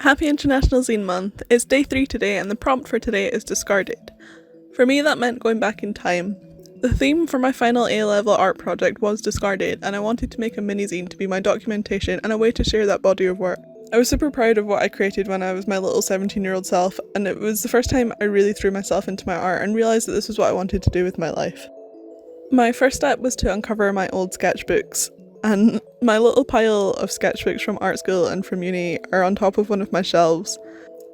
Happy International Zine Month. It's day 3 today and the prompt for today is discarded. For me that meant going back in time. The theme for my final A-level art project was discarded and I wanted to make a mini-zine to be my documentation and a way to share that body of work. I was super proud of what I created when I was my little 17-year-old self, and it was the first time I really threw myself into my art and realised that this was what I wanted to do with my life. My first step was to uncover my old sketchbooks, and my little pile of sketchbooks from art school and from uni are on top of one of my shelves.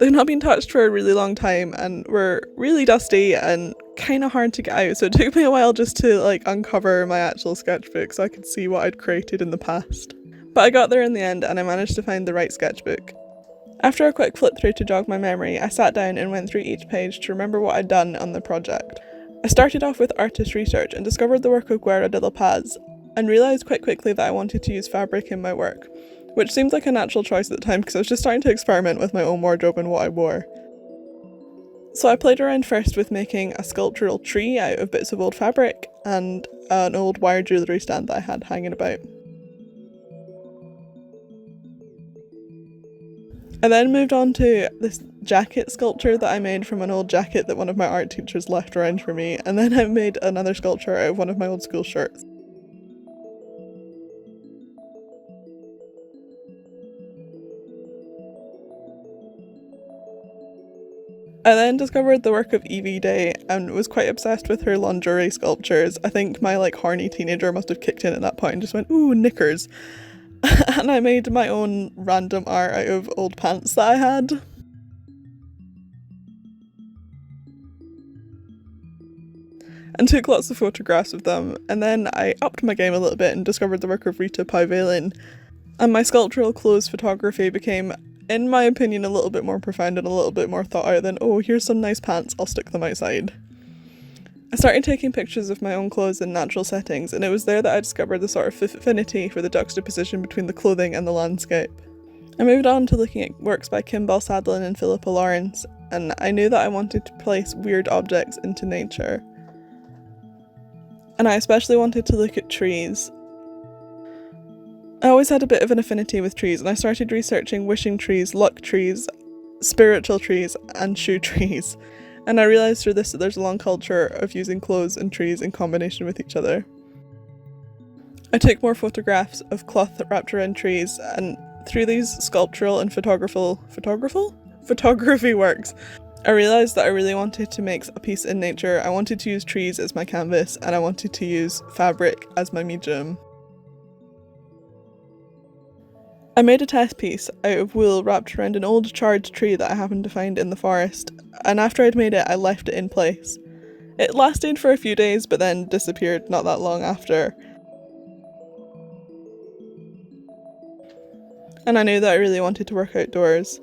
They've not been touched for a really long time and were really dusty and kind of hard to get out, so it took me a while just to uncover my actual sketchbook so I could see what I'd created in the past. But I got there in the end and I managed to find the right sketchbook. After a quick flip through to jog my memory, I sat down and went through each page to remember what I'd done on the project. I started off with artist research and discovered the work of Guerra de la Paz, and realised quite quickly that I wanted to use fabric in my work, which seemed like a natural choice at the time because I was just starting to experiment with my own wardrobe and what I wore. So I played around first with making a sculptural tree out of bits of old fabric and an old wire jewellery stand that I had hanging about. I then moved on to this jacket sculpture that I made from an old jacket that one of my art teachers left around for me, and then I made another sculpture out of one of my old school shirts. I then discovered the work of Evie Day and was quite obsessed with her lingerie sculptures. I think my horny teenager must have kicked in at that point and just went, ooh, knickers. And I made my own random art out of old pants that I had. And took lots of photographs of them, and then I upped my game a little bit and discovered the work of Rita Pauvelin, and my sculptural clothes photography became, in my opinion, a little bit more profound and a little bit more thought out than, oh, here's some nice pants, I'll stick them outside. I started taking pictures of my own clothes in natural settings, and it was there that I discovered the sort of affinity for the juxtaposition between the clothing and the landscape. I moved on to looking at works by Kimball Sadlin and Philippa Lawrence, and I knew that I wanted to place weird objects into nature. And I especially wanted to look at trees. I always had a bit of an affinity with trees, and I started researching wishing trees, luck trees, spiritual trees, and shoe trees. And I realised through this that there's a long culture of using clothes and trees in combination with each other. I took more photographs of cloth wrapped around trees, and through these sculptural and photography works, I realised that I really wanted to make a piece in nature. I wanted to use trees as my canvas, and I wanted to use fabric as my medium. I made a test piece out of wool wrapped around an old charred tree that I happened to find in the forest, and after I'd made it I left it in place. It lasted for a few days but then disappeared not that long after. And I knew that I really wanted to work outdoors.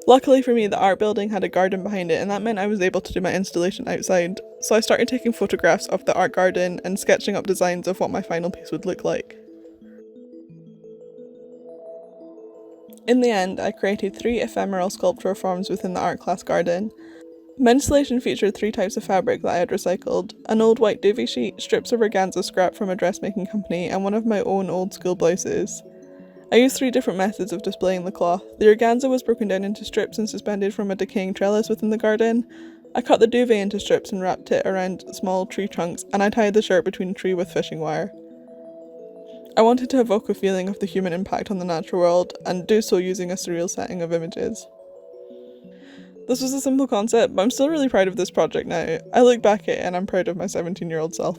Luckily for me, the art building had a garden behind it, and that meant I was able to do my installation outside, so I started taking photographs of the art garden and sketching up designs of what my final piece would look like. In the end, I created 3 ephemeral sculptural forms within the art class garden. My installation featured 3 types of fabric that I had recycled: an old white duvet sheet, strips of organza scrap from a dressmaking company, and one of my own old school blouses. I used 3 different methods of displaying the cloth. The organza was broken down into strips and suspended from a decaying trellis within the garden. I cut the duvet into strips and wrapped it around small tree trunks, and I tied the shirt between a tree with fishing wire. I wanted to evoke a feeling of the human impact on the natural world, and do so using a surreal setting of images. This was a simple concept, but I'm still really proud of this project now. I look back at it and I'm proud of my 17-year-old self.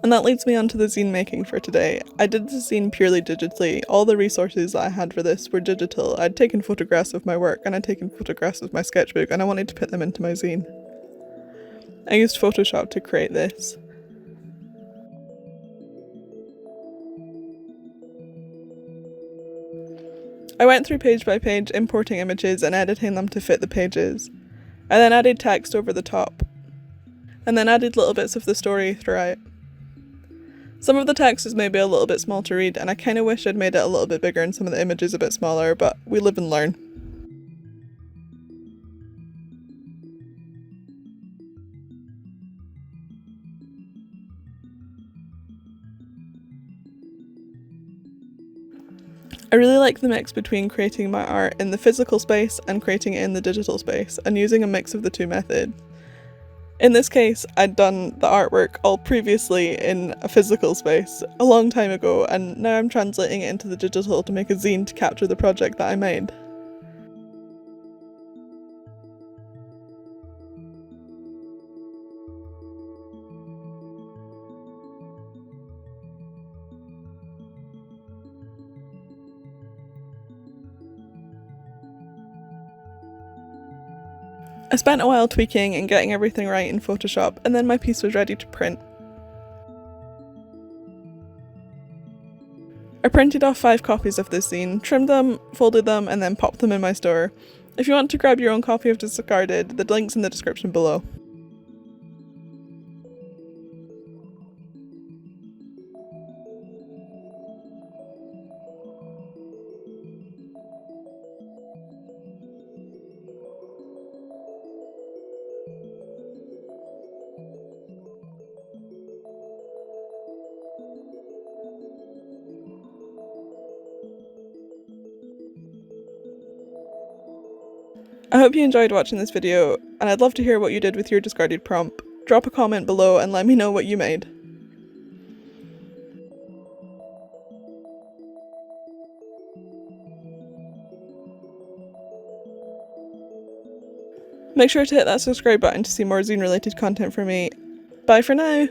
And that leads me on to the zine making for today. I did the zine purely digitally. All the resources that I had for this were digital. I'd taken photographs of my work and I'd taken photographs of my sketchbook, and I wanted to put them into my zine. I used Photoshop to create this. I went through page by page, importing images and editing them to fit the pages. I then added text over the top, and then added little bits of the story throughout. Some of the text is maybe a little bit small to read, and I kinda wish I'd made it a little bit bigger and some of the images a bit smaller, but we live and learn. I really like the mix between creating my art in the physical space and creating it in the digital space, and using a mix of the two methods. In this case, I'd done the artwork all previously in a physical space a long time ago, and now I'm translating it into the digital to make a zine to capture the project that I made. I spent a while tweaking and getting everything right in Photoshop, and then my piece was ready to print. I printed off 5 copies of this zine, trimmed them, folded them, and then popped them in my store. If you want to grab your own copy of Discarded, the link's in the description below. I hope you enjoyed watching this video, and I'd love to hear what you did with your discarded prompt. Drop a comment below and let me know what you made. Make sure to hit that subscribe button to see more zine related content from me. Bye for now!